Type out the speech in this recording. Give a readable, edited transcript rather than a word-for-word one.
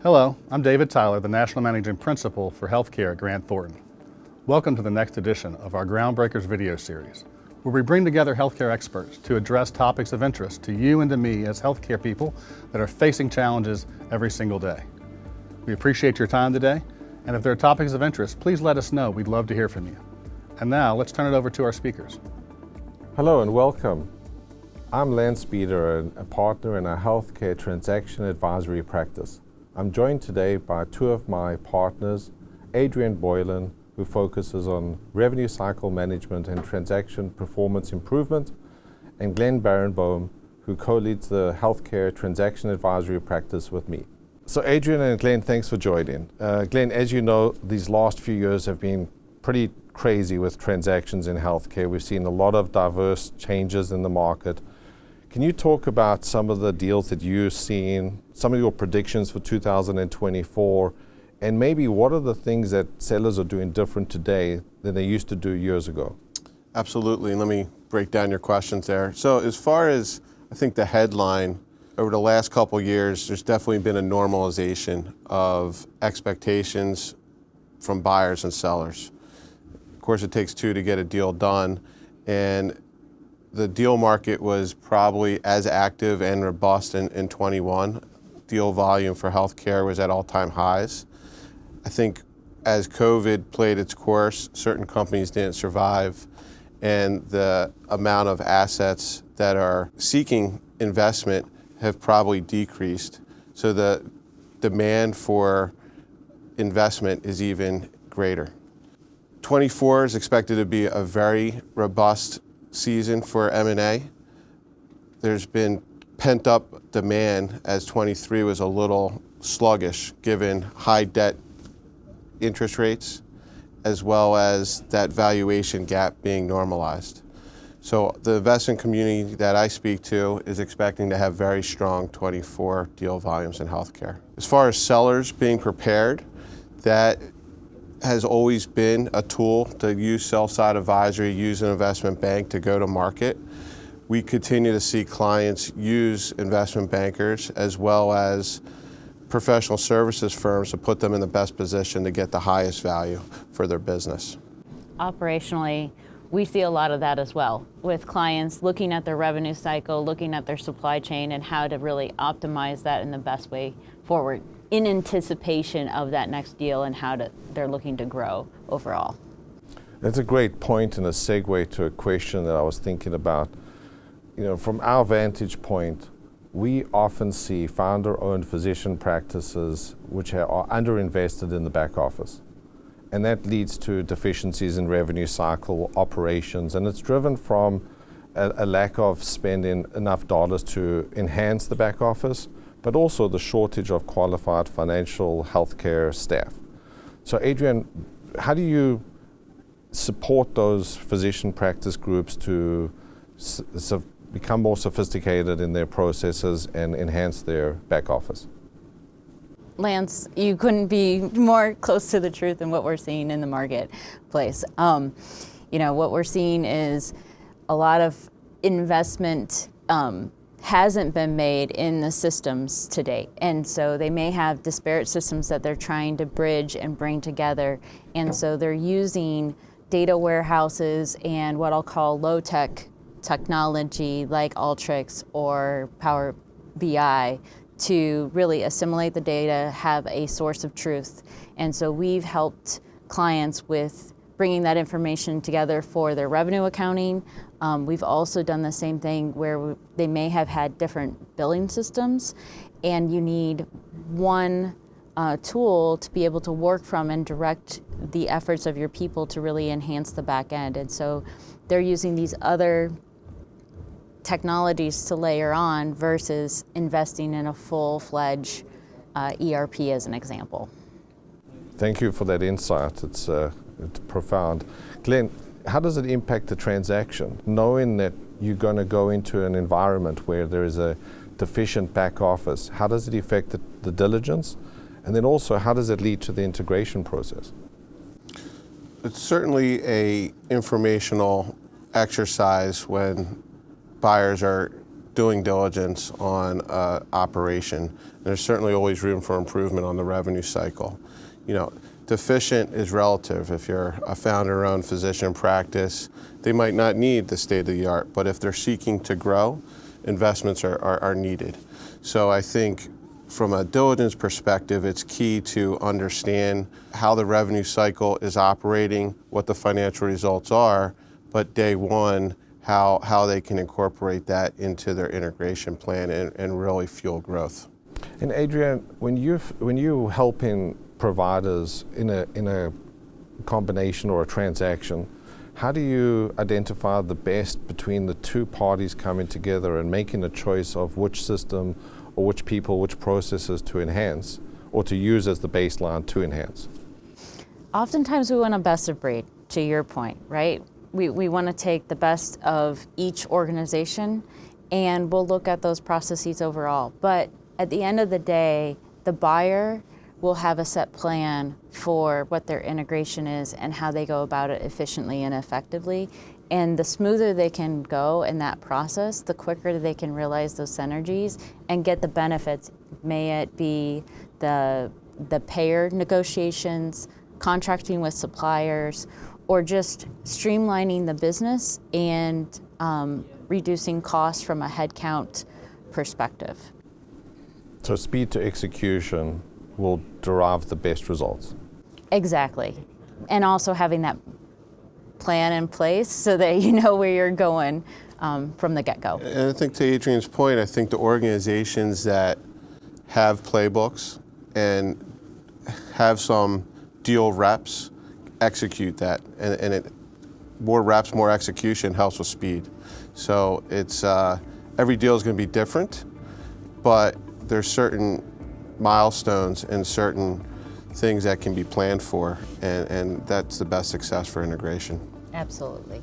Hello, I'm David Tyler, the National Managing Principal for Healthcare at Grant Thornton. Welcome to the next edition of our Groundbreakers video series, where we bring together healthcare experts to address topics of interest to you and to me as healthcare people that are facing challenges every single day. We appreciate your time today, and if there are topics of interest, please let us know. We'd love to hear from you. And now, let's turn it over to our speakers. Hello and welcome. I'm Lance Beeder, a partner in a healthcare transaction advisory practice. I'm joined today by two of my partners, Adrian Boylan, who focuses on revenue cycle management and transaction performance improvement, and Glenn Barenboim, who co-leads the healthcare transaction advisory practice with me. So Adrian and Glenn, thanks for joining. Glenn, as you know, these last few years have been pretty crazy with transactions in healthcare. We've seen a lot of diverse changes in the market. Can you talk about some of the deals that you've seen, some of your predictions for 2024, and maybe what are the things that sellers are doing different today than they used to do years ago? Absolutely, and let me break down your questions there. So as far as, I think the headline, over the last couple of years, there's definitely been a normalization of expectations from buyers and sellers. Of course, it takes two to get a deal done, and the deal market was probably as active and robust in 21. Deal volume for healthcare was at all-time highs. I think as COVID played its course, certain companies didn't survive, and the amount of assets that are seeking investment have probably decreased. So the demand for investment is even greater. 24 is expected to be a very robust season for M&A. There's been pent-up demand as 23 was a little sluggish given high debt interest rates as well as that valuation gap being normalized. So the investment community that I speak to is expecting to have very strong 24 deal volumes in healthcare. As far as sellers being prepared, that has always been a tool to use sell-side advisory, use an investment bank to go to market. We continue to see clients use investment bankers as well as professional services firms to put them in the best position to get the highest value for their business. Operationally, we see a lot of that as well, with clients looking at their revenue cycle, looking at their supply chain, and how to really optimize that in the best way forward in anticipation of that next deal and how they're looking to grow overall. That's a great point and a segue to a question that I was thinking about. You know, from our vantage point, we often see founder-owned physician practices which are underinvested in the back office. And that leads to deficiencies in revenue cycle operations, and it's driven from a lack of spending enough dollars to enhance the back office, but also the shortage of qualified financial healthcare staff. So Adrian, how do you support those physician practice groups to become more sophisticated in their processes and enhance their back office? Lance, you couldn't be more close to the truth in what we're seeing in the marketplace. What we're seeing is a lot of investment hasn't been made in the systems to date. And so they may have disparate systems that they're trying to bridge and bring together. And so they're using data warehouses and what I'll call low-tech technology like Alteryx or Power BI to really assimilate the data, have a source of truth. And so we've helped clients with bringing that information together for their revenue accounting. We've also done the same thing where they may have had different billing systems, and you need one tool to be able to work from and direct the efforts of your people to really enhance the back end. And so they're using these other technologies to layer on versus investing in a full-fledged ERP as an example. Thank you for that insight. It's profound. Glenn, how does it impact the transaction? Knowing that you're going to go into an environment where there is a deficient back office, how does it affect the diligence? And then also, how does it lead to the integration process? It's certainly an informational exercise when buyers are doing diligence on operation. There's certainly always room for improvement on the revenue cycle. You know, deficient is relative. If you're a founder-owned physician practice, they might not need the state-of-the-art, but if they're seeking to grow, investments are needed. So I think from a diligence perspective, it's key to understand how the revenue cycle is operating, what the financial results are, but day one, how they can incorporate that into their integration plan and really fuel growth. And Adrian, when you helping providers in a combination or a transaction, how do you identify the best between the two parties coming together and making a choice of which system or which people, which processes to enhance or to use as the baseline to enhance? Oftentimes we want a best of breed, to your point, right? We want to take the best of each organization and we'll look at those processes overall. But at the end of the day, the buyer will have a set plan for what their integration is and how they go about it efficiently and effectively. And the smoother they can go in that process, the quicker they can realize those synergies and get the benefits, may it be the payer negotiations, contracting with suppliers, or just streamlining the business and reducing costs from a headcount perspective. So speed to execution will derive the best results. Exactly. And also having that plan in place so that you know where you're going from the get-go. And I think to Adrian's point, I think the organizations that have playbooks and have some deal reps execute that, and more reps, more execution helps with speed. So it's every deal is going to be different, but there's certain milestones and certain things that can be planned for, and that's the best success for integration. Absolutely.